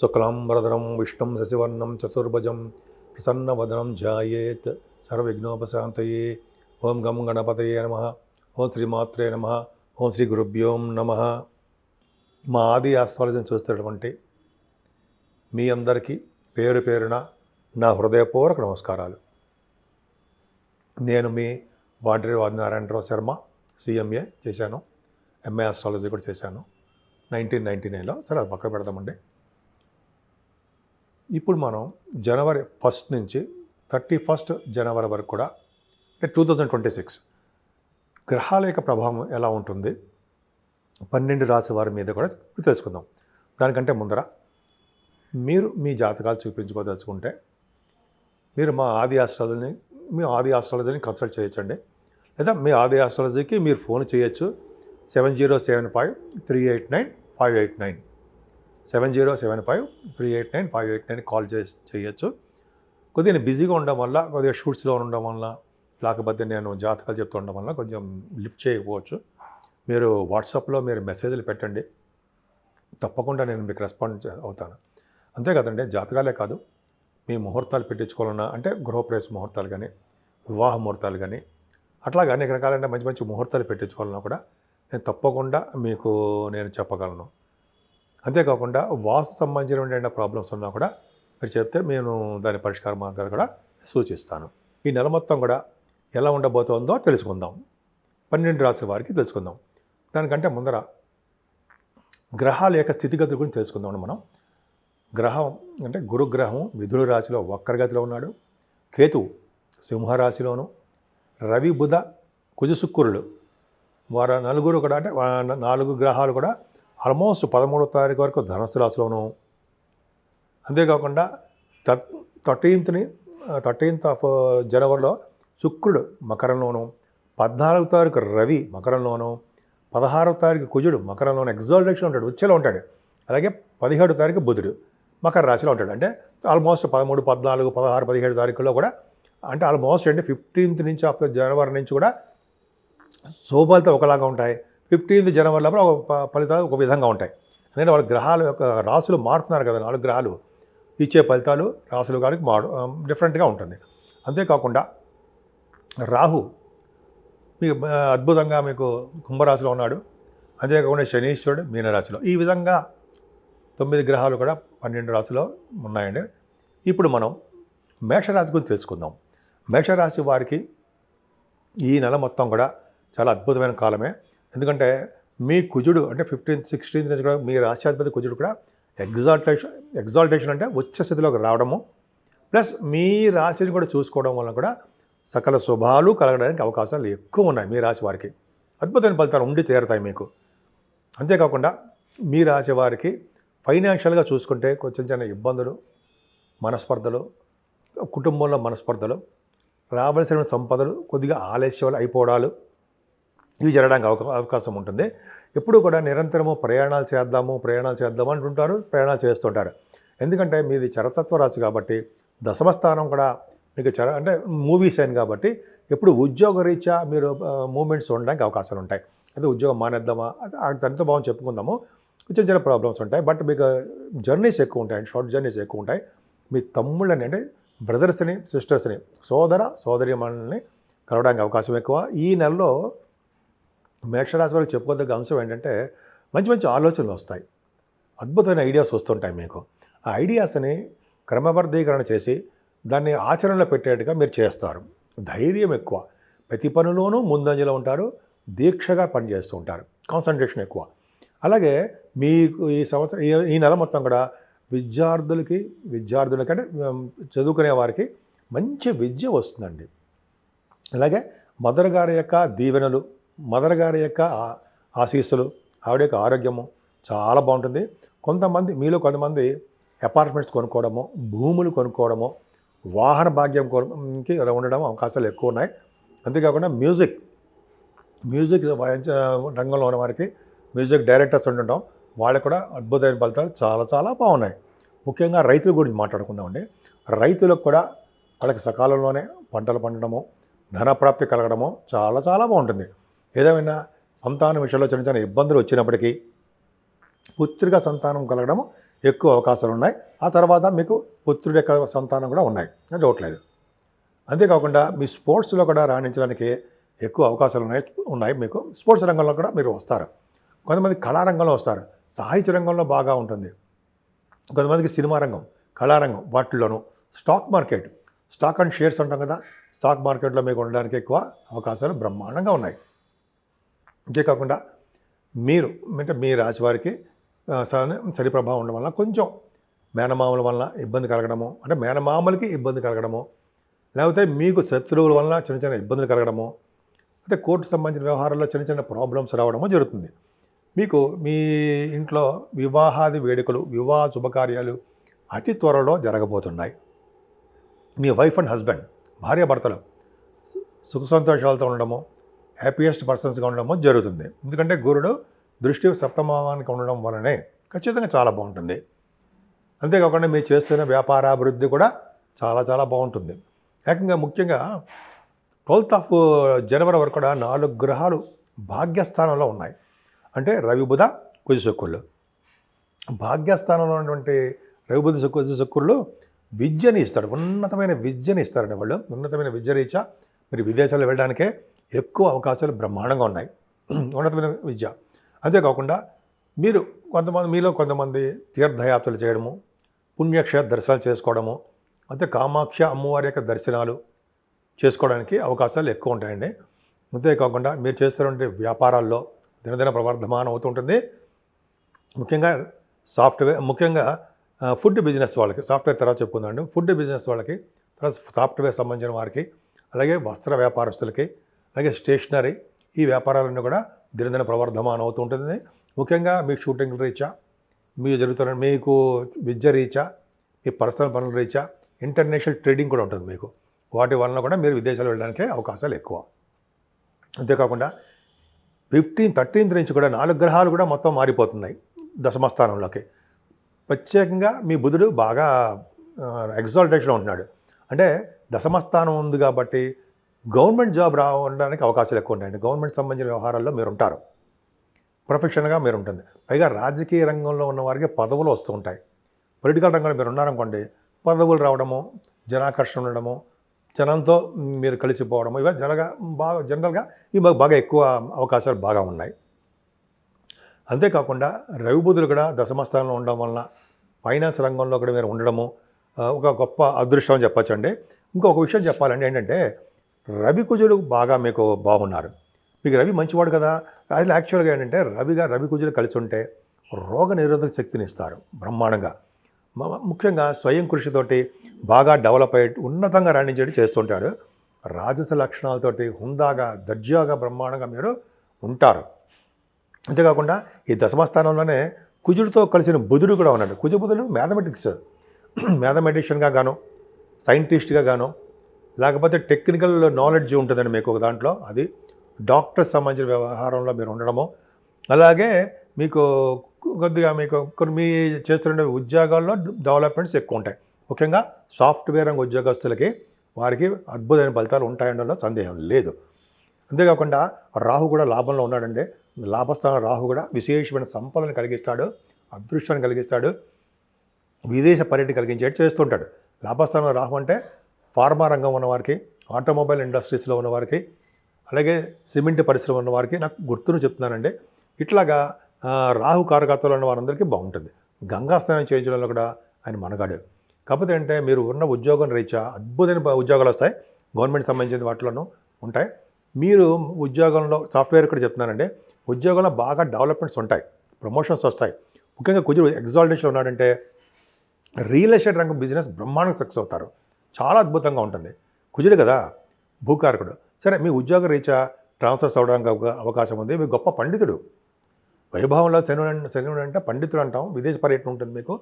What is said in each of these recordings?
శుక్లాంబరధరం విష్ణుం శశివర్ణం చతుర్భుజం ప్రసన్నవదనం ధ్యాయేత్ సర్వవిఘ్నోపశాంతయే. ఓం గం గణపతయే నమః. ఓం శ్రీమాత్రే నమః. ఓం శ్రీ గురుభ్యోం నమః. మా ఆది ఆస్ట్రాలజీని చూస్తున్నటువంటి మీ అందరికీ పేరు పేరున నా హృదయపూర్వక నమస్కారాలు. నేను మీ వాడ్రి నారాయణరావు శర్మ, CMA చేశాను, MA ఆస్ట్రాలజీ కూడా చేశాను 1999లో. సరే అది పక్క పెడదామండి. ఇప్పుడు మనం జనవరి 1 నుంచి 31 జనవరి వరకు కూడా, అంటే 2026 గ్రహాల యొక్క ప్రభావం ఎలా ఉంటుంది 12 రాశి వారి మీద కూడా తెలుసుకుందాం. దానికంటే ముందర మీరు మీ జాతకాలు చూపించుకోదలుచుకుంటే మీరు మా ఆది ఆస్ట్రాలజీని కన్సల్ట్ చేయొచ్చండి. లేదా మీ ఆది ఆస్ట్రాలజీకి మీరు ఫోన్ చేయొచ్చు. 7075389589 7075389589 కాల్ చేయొచ్చు. కొద్దిగా బిజీగా ఉండడం వల్ల, కొద్దిగా షూట్స్లో ఉండడం వల్ల, లేకపోతే నేను జాతకాలు చెప్తూ ఉండడం వల్ల కొంచెం లిఫ్ట్ చేయకపోవచ్చు. మీరు వాట్సాప్లో మీరు మెసేజ్లు పెట్టండి, తప్పకుండా నేను మీకు రెస్పాండ్ అవుతాను. అంతే కదండి, జాతకాలే కాదు, మీ ముహూర్తాలు పెట్టించుకోవాలన్నా, అంటే గృహప్రవేశ ముహూర్తాలు కానీ, వివాహ ముహూర్తాలు కానీ, అట్లాగే అనేక రకాలైన మంచి మంచి ముహూర్తాలు పెట్టించుకోవాలన్నా కూడా నేను తప్పకుండా మీకు నేను చెప్పగలను. అంతేకాకుండా వాస్తు సంబంధించిన ప్రాబ్లమ్స్ ఉన్నా కూడా మీరు చెప్తే నేను దాని పరిష్కార మార్గాలు కూడా సూచిస్తాను. ఈ నెల మొత్తం కూడా ఎలా ఉండబోతోందో తెలుసుకుందాం. 12 రాశి వారికి తెలుసుకుందాం. దానికంటే ముందర గ్రహాల యొక్క స్థితిగతుల గురించి తెలుసుకుందాం. మనం గ్రహం అంటే గురుగ్రహం మిథున రాశిలో వక్రగతిలో ఉన్నాడు. కేతువు సింహరాశిలోను, రవి బుధ కుజ శుక్రులు వారు నలుగురు కూడా, అంటే 4 గ్రహాలు కూడా ఆల్మోస్ట్ 13వ తారీఖు వరకు ధనుస్సు రాశిలోను. అంతేకాకుండా 13th ఆఫ్ జనవరిలో శుక్రుడు మకరంలోను, 14వ తారీఖు రవి మకరంలోను, 16వ తారీఖు కుజుడు మకరంలోను ఎగ్జాల్టేషన్ ఉంటాడు, ఉచ్ఛలో ఉంటాడు. అలాగే 17వ తారీఖు బుధుడు మకర రాశిలో ఉంటాడు. అంటే ఆల్మోస్ట్ 13, 14, 16, 17 తారీఖుల్లో కూడా, అంటే ఆల్మోస్ట్ అంటే 15th నుంచి ఆఫ్ జనవరి నుంచి కూడా శోభాలతో ఒకలాగా ఉంటాయి. 15th జనవరి లోపల ఫలితాలు ఒక విధంగా ఉంటాయి. ఎందుకంటే వాళ్ళ గ్రహాల యొక్క రాశులు మారుతున్నారు కదా, 4 గ్రహాలు ఇచ్చే ఫలితాలు రాశులు కానీ డిఫరెంట్గా ఉంటుంది. అంతేకాకుండా రాహు మీకు అద్భుతంగా మీకు కుంభరాశిలో ఉన్నాడు. అంతేకాకుండా శనీశ్వరుడు మీనరాశిలో. ఈ విధంగా 9 గ్రహాలు కూడా 12 రాశిలో ఉన్నాయండి. ఇప్పుడు మనం మేషరాశి గురించి తెలుసుకుందాం. మేషరాశి వారికి ఈ నెల మొత్తం కూడా చాలా అద్భుతమైన కాలమే. ఎందుకంటే మీ కుజుడు అంటే 15th, 16th నుంచి కూడా మీ రాశ్యాధిపతి కుజుడు కూడా ఎగ్జాల్టేషన్ అంటే ఉచ్చ స్థితిలోకి రావడము, ప్లస్ మీ రాశిని కూడా చూసుకోవడం వల్ల కూడా సకల శుభాలు కలగడానికి అవకాశాలు ఎక్కువ ఉన్నాయి. మీ రాశి వారికి అద్భుతమైన ఫలితాలు ఉండి తీరుతాయి మీకు. అంతేకాకుండా మీ రాశి వారికి ఫైనాన్షియల్గా చూసుకుంటే కొంచెం చిన్న ఇబ్బందులు, మనస్పర్ధలు, కుటుంబంలో మనస్పర్ధలు, రావాల్సిన సంపదలు కొద్దిగా ఆలస్యాలు అయిపోవడాలు, ఇవి జరగడానికి అవకాశం ఉంటుంది. ఎప్పుడు కూడా నిరంతరము ప్రయాణాలు చేద్దాము అంటుంటారు, ప్రయాణాలు చేస్తుంటారు. ఎందుకంటే మీది చరతత్వ రాశి కాబట్టి, దశమ స్థానం కూడా మీకు అంటే మూవీస్ అయిన కాబట్టి ఎప్పుడు ఉద్యోగ రీత్యా మీరు మూమెంట్స్ ఉండడానికి అవకాశాలు ఉంటాయి. అయితే ఉద్యోగం మానేద్దామా, దానితో బాగుంది చెప్పుకుందాము, చిన్న చిన్న ప్రాబ్లమ్స్ ఉంటాయి. బట్ మీకు జర్నీస్ ఎక్కువ ఉంటాయి, షార్ట్ జర్నీస్ ఎక్కువ ఉంటాయి. మీ తమ్ముళ్ళని అంటే బ్రదర్స్ని, సిస్టర్స్ని, సోదరీమణుల్ని కలవడానికి అవకాశం ఎక్కువ. ఈ నెలలో మేషరాశి వారికి చెప్పుకోదగ్గ అంశం ఏంటంటే మంచి మంచి ఆలోచనలు వస్తాయి, అద్భుతమైన ఐడియాస్ వస్తుంటాయి మీకు. ఆ ఐడియాస్ని క్రమబద్ధీకరణ చేసి దాన్ని ఆచరణలో పెట్టేట్టుగా మీరు చేస్తారు. ధైర్యం ఎక్కువ, ప్రతి పనిలోనూ ముందంజలో ఉంటారు, దీక్షగా పనిచేస్తూ ఉంటారు, కాన్సన్ట్రేషన్ ఎక్కువ. అలాగే మీకు ఈ సంవత్సరం ఈ నెల మొత్తం కూడా విద్యార్థులకి అంటే చదువుకునే వారికి మంచి విద్య వస్తుందండి. అలాగే మదర్ గారి యొక్క దీవెనలు, మదర్ గారి యొక్క ఆశీస్సులు, ఆవిడ యొక్క ఆరోగ్యము చాలా బాగుంటుంది. మీలో కొంతమంది అపార్ట్మెంట్స్ కొనుక్కోవడము, భూములు కొనుక్కోవడము, వాహన భాగ్యం కి ఉండడం అవకాశాలు ఎక్కువ ఉన్నాయి. అంతేకాకుండా మ్యూజిక్ రంగంలో ఉన్న వారికి, మ్యూజిక్ డైరెక్టర్స్ ఉంటుంటాం, వాళ్ళకి కూడా అద్భుతమైన ఫలితాలు చాలా చాలా బాగున్నాయి. ముఖ్యంగా రైతుల గురించి మాట్లాడుకుందామండి. రైతులకు కూడా వాళ్ళకి సకాలంలోనే పంటలు పండడము, ధనప్రాప్తి కలగడము చాలా చాలా బాగుంటుంది. ఏదేమైనా సంతానం విషయంలో చిన్న చిన్న ఇబ్బందులు వచ్చినప్పటికీ పుత్రిక సంతానం కలగడం ఎక్కువ అవకాశాలు ఉన్నాయి. ఆ తర్వాత మీకు పుత్రుడి యొక్క సంతానం కూడా ఉన్నాయి, డౌట్లేదు. అంతేకాకుండా మీ స్పోర్ట్స్లో కూడా రాణించడానికి ఎక్కువ అవకాశాలు ఉన్నాయి మీకు. స్పోర్ట్స్ రంగంలో కూడా మీరు వస్తారు. కొంతమంది కళారంగంలో వస్తారు, సాహిత్య రంగంలో బాగా ఉంటుంది. కొంతమందికి సినిమా రంగం, కళారంగం వాటిల్లోనూ stock market, stock and shares అంటాం కదా, స్టాక్ మార్కెట్లో మీకు ఉండడానికి ఎక్కువ అవకాశాలు బ్రహ్మాండంగా ఉన్నాయి. అంతేకాకుండా మీరు అంటే మీ రాశి వారికి శని ప్రభావం ఉండడం వల్ల కొంచెం మేనమామల వల్ల ఇబ్బంది కలగడము, అంటే మేనమామలకి ఇబ్బంది కలగడము, లేకపోతే మీకు శత్రువుల వల్ల చిన్న చిన్న ఇబ్బందులు కలగడము, అయితే కోర్టు సంబంధించిన వ్యవహారాల్లో చిన్న చిన్న ప్రాబ్లమ్స్ రావడము జరుగుతుంది. మీకు మీ ఇంట్లో వివాహాది వేడుకలు, వివాహ శుభకార్యాలు అతి త్వరలో జరగబోతున్నాయి. మీ వైఫ్ అండ్ హస్బెండ్, భార్యాభర్తలు సుఖ సంతోషాలతో ఉండడము, హ్యాపీయెస్ట్ పర్సన్స్గా ఉండడము జరుగుతుంది. ఎందుకంటే గురుడు దృష్టి సప్తమానికి ఉండడం వలనే ఖచ్చితంగా చాలా బాగుంటుంది. అంతేకాకుండా మీరు చేస్తున్న వ్యాపారాభివృద్ధి కూడా చాలా చాలా బాగుంటుంది. ఏకంగా ముఖ్యంగా 12th జనవరి వరకు కూడా 4 గ్రహాలు భాగ్యస్థానంలో ఉన్నాయి. అంటే రవి, బుధ, కుజ, శుక్రులు. భాగ్యస్థానంలో ఉన్నటువంటి రవి, బుధ, కుజ, శుక్రులు విద్యని ఇస్తాడు, ఉన్నతమైన విద్యని ఇస్తారండి వాళ్ళు. ఉన్నతమైన విద్య రీత్యా మీరు విదేశాలు వెళ్ళడానికే ఎక్కువ అవకాశాలు బ్రహ్మాండంగా ఉన్నాయి, ఉన్నతమైన విద్య. అంతేకాకుండా మీలో కొంతమంది తీర్థయాత్రలు చేయడము, పుణ్యక్షేత్ర దర్శనాలు చేసుకోవడము, అయితే కామాక్ష అమ్మవారి యొక్క దర్శనాలు చేసుకోవడానికి అవకాశాలు ఎక్కువ ఉంటాయండి. అంతేకాకుండా మీరు చేస్తున్నటువంటి వ్యాపారాల్లో దినదిన ప్రవర్ధమానం అవుతుంటుంది. ముఖ్యంగా ఫుడ్ బిజినెస్ వాళ్ళకి, సాఫ్ట్వేర్ తర్వాత చెప్పుకుందామండి. ఫుడ్ బిజినెస్ వాళ్ళకి, ప్లస్ సాఫ్ట్వేర్ సంబంధించిన వారికి, అలాగే వస్త్ర వ్యాపారస్తులకి, అలాగే స్టేషనరీ, ఈ వ్యాపారాలన్నీ కూడా దినదిన ప్రవర్ధమానం అవుతుంటుంది. ముఖ్యంగా మీకు షూటింగ్ రీత్యా, మీకు విద్య రీత్యా, మీ పర్సనల్ పనుల రీత్యా ఇంటర్నేషనల్ ట్రేడింగ్ కూడా ఉంటుంది మీకు. వాటి వలన కూడా మీరు విదేశాలు వెళ్ళడానికి అవకాశాలు ఎక్కువ. అంతేకాకుండా 13th నుంచి కూడా 4 గ్రహాలు కూడా మొత్తం మారిపోతున్నాయి దశమస్థానంలోకి. ప్రత్యేకంగా మీ బుధుడు బాగా ఎగ్జాల్టేషన్లో ఉంటున్నాడు. అంటే దశమస్థానం ఉంది కాబట్టి గవర్నమెంట్ జాబ్ రావడానికి అవకాశాలు ఎక్కువ ఉంటాయండి. గవర్నమెంట్ సంబంధించిన వ్యవహారాల్లో మీరు ఉంటారు, ప్రొఫెషనల్గా మీరు ఉంటుంది. పైగా రాజకీయ రంగంలో ఉన్న వారికి పదవులు వస్తూ ఉంటాయి. పొలిటికల్ రంగంలో మీరు ఉన్నారనుకోండి, పదవులు రావడము, జనాకర్షణ ఉండడము, జనంతో మీరు కలిసిపోవడము, ఇవి జనరల్గా ఇవి బాగా ఎక్కువ అవకాశాలు బాగా ఉన్నాయి. అంతేకాకుండా రవి బుధులు కూడా దశమస్థానంలో ఉండడం వలన ఫైనాన్స్ రంగంలో కూడా మీరు ఉండడము ఒక గొప్ప అదృష్టం అని చెప్పచ్చండి. ఇంకొక విషయం చెప్పాలండి, ఏంటంటే రవి కుజులు బాగా మీకు బాగున్నారు. మీకు రవి మంచివాడు కదా. అది యాక్చువల్గా ఏంటంటే రవి కుజులు కలిసి ఉంటే రోగ నిరోధక శక్తిని ఇస్తారు బ్రహ్మాండంగా. ముఖ్యంగా స్వయం కృషితోటి బాగా డెవలప్ అయ్యి ఉన్నతంగా రాణించేది చేస్తుంటాడు. రాజస లక్షణాలతోటి హుందాగా, దర్జాగా, బ్రహ్మాండంగా మీరు ఉంటారు. అంతేకాకుండా ఈ దశమస్థానంలోనే కుజుడితో కలిసిన బుధుడు కూడా ఉన్నాడు. బుధుడు మ్యాథమెటిషియన్గా గాను, సైంటిస్ట్గా గాను, లేకపోతే టెక్నికల్ నాలెడ్జ్ ఉంటుందండి మీకు ఒక దాంట్లో. అది డాక్టర్స్ సంబంధించిన వ్యవహారంలో మీరు ఉండడము, అలాగే మీకు కొద్దిగా మీ చేస్తున్న ఉద్యోగాల్లో డెవలప్మెంట్స్ ఎక్కువ ఉంటాయి. ముఖ్యంగా సాఫ్ట్వేర్ రంగ ఉద్యోగస్తులకి వారికి అద్భుతమైన ఫలితాలు ఉంటాయనడంలో సందేహం లేదు. అంతేకాకుండా రాహు కూడా లాభంలో ఉన్నాడండి. లాభస్థానం రాహు కూడా విశేషమైన సంపదను కలిగిస్తాడు, అదృష్టాన్ని కలిగిస్తాడు, విదేశ పర్యటన కలిగించేట్టు చేస్తుంటాడు. లాభస్థానం రాహు అంటే ఫార్మా రంగం ఉన్నవారికి, ఆటోమొబైల్ ఇండస్ట్రీస్లో ఉన్నవారికి, అలాగే సిమెంట్ పరిశ్రమ ఉన్నవారికి నాకు గుర్తును చెప్తున్నానండి. ఇట్లాగా రాహు కారకత్వాలు ఉన్న వారందరికీ బాగుంటుంది. గంగా స్నానం చేయించడంలో కూడా ఆయన మనగాడు. కాకపోతే అంటే మీరు ఉన్న ఉద్యోగం రీత్యా అద్భుతమైన ఉద్యోగాలు వస్తాయి, గవర్నమెంట్ సంబంధించిన వాటిలోనూ ఉంటాయి. మీరు ఉద్యోగంలో సాఫ్ట్వేర్ కూడా చెప్తున్నానండి, ఉద్యోగంలో బాగా డెవలప్మెంట్స్ ఉంటాయి, ప్రమోషన్స్ వస్తాయి. ముఖ్యంగా కుజుడు ఎగ్జాల్టేషన్ ఉన్నాడంటే రియల్ ఎస్టేట్ రంగం బిజినెస్ బ్రహ్మాండంగా సక్సెస్ అవుతారు. చాలా అద్భుతంగా ఉంటుంది. కుజుడు కదా భూకారకుడు. సరే, మీ ఉద్యోగ రీత్యా ట్రాన్స్ఫర్స్ అవ్వడానికి అవకాశం ఉంది. మీ గొప్ప పండితుడు, వైభవంలో శనివుడు అంటే పండితుడు అంటాం. విదేశ పర్యటన ఉంటుంది మీకు.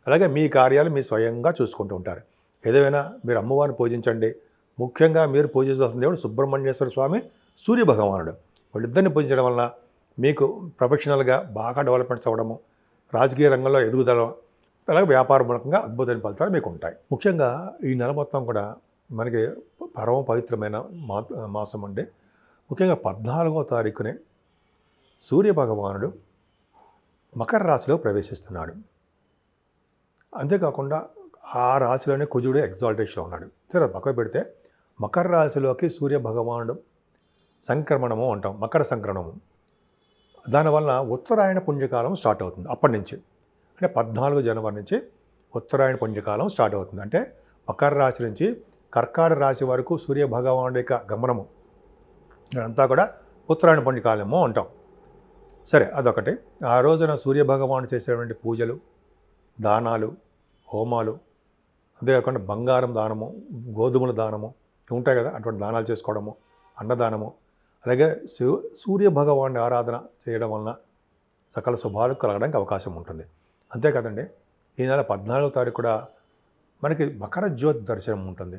అలాగే మీ కార్యాలు మీరు స్వయంగా చూసుకుంటూ ఉంటారు. ఏదైనా మీరు అమ్మవారిని పూజించండి. ముఖ్యంగా మీరు పూజించాల్సిన దేవుడు సుబ్రహ్మణ్యేశ్వర స్వామి, సూర్య భగవానుడు. వాళ్ళిద్దరిని పూజించడం వలన మీకు ప్రొఫెషనల్గా బాగా డెవలప్మెంట్స్ అవ్వడము, రాజకీయ రంగంలో ఎదుగుదల, అలాగే వ్యాపార మూలకంగా అద్భుతమైన ఫలితాలు మీకు ఉంటాయి. ముఖ్యంగా ఈ నెల మొత్తం కూడా మనకి పరమ పవిత్రమైన మాసం అండి. ముఖ్యంగా 14వ తారీఖునే సూర్య భగవానుడు మకర రాశిలో ప్రవేశిస్తున్నాడు. అంతేకాకుండా ఆ రాశిలోనే కుజుడు ఎగ్జాల్టేషన్లో ఉన్నాడు. సరే అది పక్కన పెడితే మకర రాశిలోకి సూర్య భగవానుడు సంక్రమణము అంటాం, మకర సంక్రమణము. దానివల్ల ఉత్తరాయణ పుణ్యకాలం స్టార్ట్ అవుతుంది. అప్పటి నుంచి అంటే 14 జనవరి నుంచి ఉత్తరాయణ పుణ్యకాలం స్టార్ట్ అవుతుంది. అంటే మకర రాశి నుంచి కర్కాటక రాశి వరకు సూర్య భగవానుడి యొక్క గమనము అంతా కూడా ఉత్తరాయణ పుణ్యకాలము అంటాం. సరే అదొకటి. ఆ రోజున సూర్య భగవానుడు చేసేటువంటి పూజలు, దానాలు, హోమాలు, అంతేకాకుండా బంగారం దానము, గోధుమల దానము ఉంటాయి కదా, అటువంటి దానాలు చేసుకోవడము, అన్నదానము, అలాగే సూర్య భగవాన్ని ఆరాధన చేయడం వలన సకల శుభాలు కలగడానికి అవకాశం ఉంటుంది. అంతేకాదండి, ఈ నెల 14వ తారీఖు కూడా మనకి మకర జ్యోతి దర్శనం ఉంటుంది.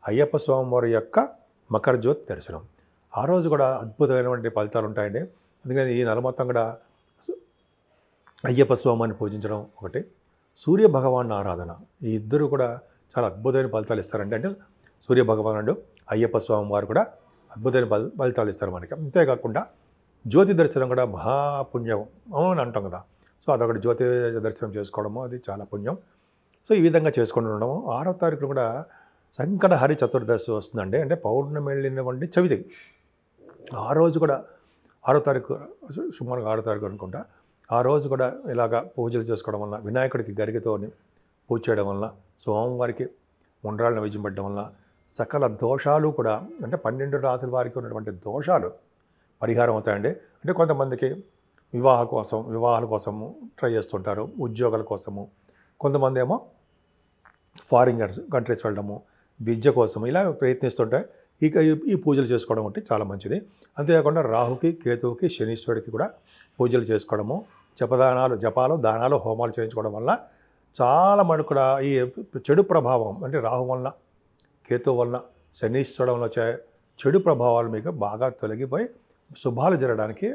అయ్యప్ప స్వామివారి యొక్క మకర జ్యోతి దర్శనం. ఆ రోజు కూడా అద్భుతమైనటువంటి ఫలితాలు ఉంటాయండి. అందుకని ఈ నెల మొత్తం కూడా అయ్యప్ప స్వామిని పూజించడం ఒకటి, సూర్య భగవాన్ ఆరాధన, ఈ ఇద్దరు కూడా చాలా అద్భుతమైన ఫలితాలు ఇస్తారండి. అంటే సూర్య భగవానుడు, అయ్యప్ప స్వామి వారు కూడా అద్భుతమైన ఫలితాలు ఇస్తారు మనకి. అంతేకాకుండా జ్యోతి దర్శనం కూడా మహాపుణ్యం అని అంటాం కదా. సో అదొకటి, జ్యోతి దర్శనం చేసుకోవడము అది చాలా పుణ్యం. సో ఈ విధంగా చేసుకుంటూ ఉండడము. 6వ తారీఖున కూడా సంకటహరి చతుర్దశి వస్తుందండి. అంటే పౌర్ణమి వెళ్ళినటువంటి చవితి. ఆ రోజు కూడా 6వ తారీఖు, సుమారుగా 6వ తారీఖు అనుకుంటా, ఆ రోజు కూడా ఇలాగా పూజలు చేసుకోవడం వల్ల, వినాయకుడికి గరికతో పూజ చేయడం వల్ల, స్వామివారికి ఉండ్రాళ్ళ నైవేద్యం పెట్టడం వల్ల సకల దోషాలు కూడా, అంటే 12 రాశుల వారికి ఉన్నటువంటి దోషాలు పరిహారం అవుతాయండి. అంటే కొంతమందికి వివాహాల కోసము ట్రై చేస్తుంటారు, ఉద్యోగాల కోసము, కొంతమంది ఏమో ఫారిన్ కంట్రీస్ వెళ్ళడము, విద్య కోసము, ఇలా ప్రయత్నిస్తుంటే ఈ పూజలు చేసుకోవడం అంటే చాలా మంచిది. అంతేకాకుండా రాహుకి, కేతువుకి, శనీశ్వరుడికి కూడా పూజలు చేసుకోవడము, జపాలు, దానాలు, హోమాలు చేయించుకోవడం వల్ల చాలా మనకు కూడా ఈ చెడు ప్రభావం, అంటే రాహు వలన, కేతువు వలన, శనీశ్వరుడు వలన వచ్చే చెడు ప్రభావాలు మీకు బాగా తొలగిపోయి శుభాలు జరగడానికి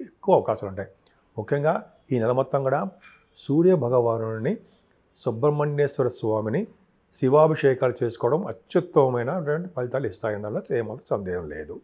ఎక్కువ అవకాశాలు ఉంటాయి. ముఖ్యంగా ఈ నెల మొత్తం కూడా సూర్య భగవానుడిని, సుబ్రహ్మణ్యేశ్వర స్వామిని శివాభిషేకాలు చేసుకోవడం అత్యుత్తమమైన ఫలితాలు ఇస్తాయన్నలో ఏమాత్రం సందేహం లేదు.